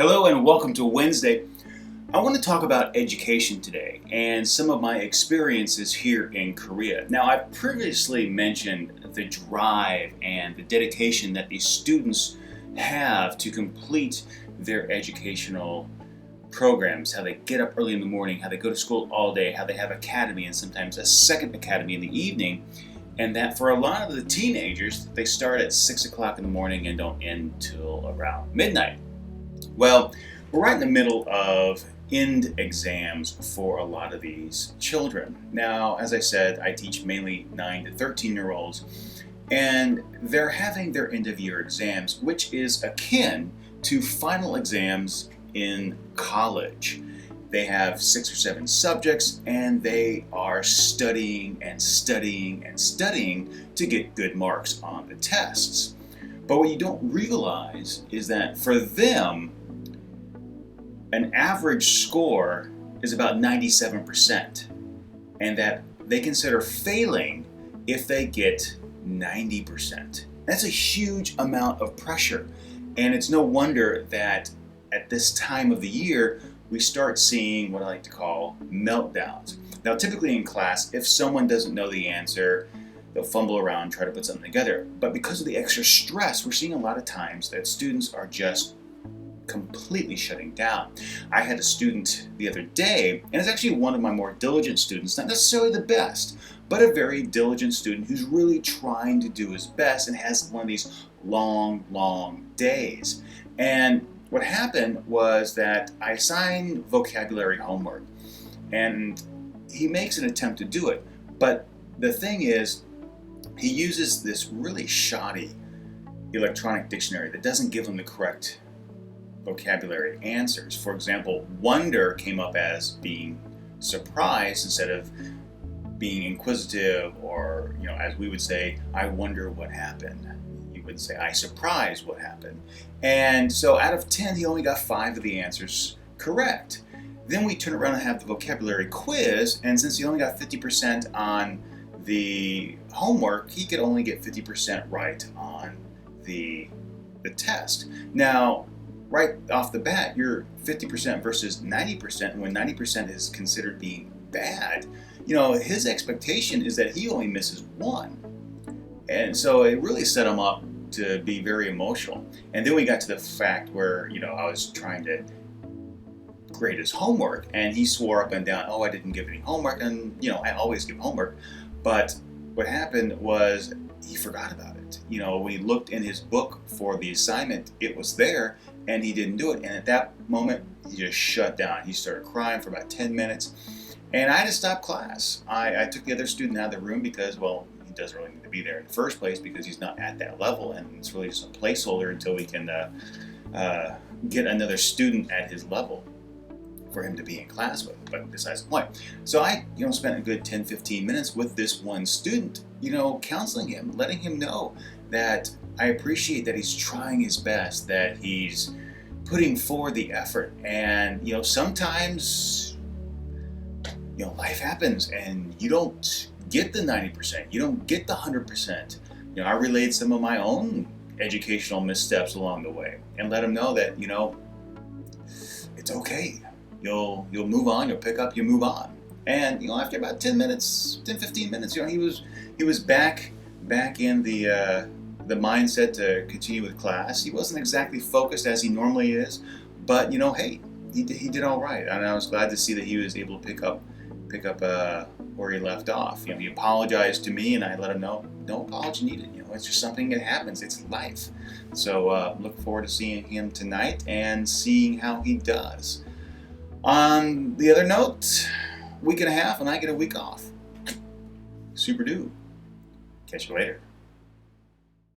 Hello and welcome to Wednesday. I want to talk about education today and some of my experiences here in Korea. Now, I previously mentioned the drive and the dedication that these students have to complete their educational programs, how they get up early in the morning, how they go to school all day, how they have academy and sometimes a second academy in the evening, and that for a lot of the teenagers, they start at 6 o'clock in the morning and don't end till around midnight. Well, we're right in the middle of end exams for a lot of these children. Now, as I said, I teach mainly 9 to 13-year-olds, and they're having their end-of-year exams, which is akin to final exams in college. They have 6 or 7 subjects, and they are studying and studying and studying to get good marks on the tests. But what you don't realize is that for them, an average score is about 97%, and that they consider failing if they get 90%. That's a huge amount of pressure, and it's no wonder that at this time of the year we start seeing what I like to call meltdowns. Now, typically in class, if someone doesn't know the answer, they'll fumble around, try to put something together. But because of the extra stress, we're seeing a lot of times that students are just completely shutting down. I had a student the other day, and it's actually one of my more diligent students, not necessarily the best, but a very diligent student who's really trying to do his best and has one of these long days. And what happened was that I assigned vocabulary homework, and he makes an attempt to do it, but the thing is, he uses this really shoddy electronic dictionary that doesn't give him the correct vocabulary answers. For example, wonder came up as being surprised instead of being inquisitive, or, as we would say, I wonder what happened. You would say, I surprise what happened. And so out of 10, he only got 5 of the answers correct. Then we turn around and have the vocabulary quiz, and since he only got 50% on the homework, he could only get 50% right on the test. Now, right off the bat, you're 50% versus 90%, and when 90% is considered being bad, his expectation is that he only misses 1. And so it really set him up to be very emotional. And then we got to the fact where, I was trying to grade his homework, and he swore up and down, I didn't give any homework, and, I always give homework. But what happened was he forgot about it. When he looked in his book for the assignment, it was there, and he didn't do it. And at that moment, he just shut down. He started crying for about 10 minutes, and I had to stop class. I took the other student out of the room because, he doesn't really need to be there in the first place because he's not at that level, and it's really just a placeholder until we can get another student at his level for him to be in class with. But besides the point. So I, spent a good 10-15 minutes with this one student, counseling him, letting him know that I appreciate that he's trying his best, that he's putting forward the effort. And, sometimes, life happens and you don't get the 90%, you don't get the 100%. I relayed some of my own educational missteps along the way and let him know that, it's okay. You'll move on, you'll pick up, you move on. And, after about 10 minutes, 10-15 minutes, he was back in the mindset to continue with class. He wasn't exactly focused as he normally is, but hey, he did all right, and I was glad to see that he was able to pick up where he left off. He apologized to me, and I let him know no apology needed. It's just something that happens. It's life. So look forward to seeing him tonight and seeing how he does. On the other note, week and a half, and I get a week off. Super dude. Catch you later.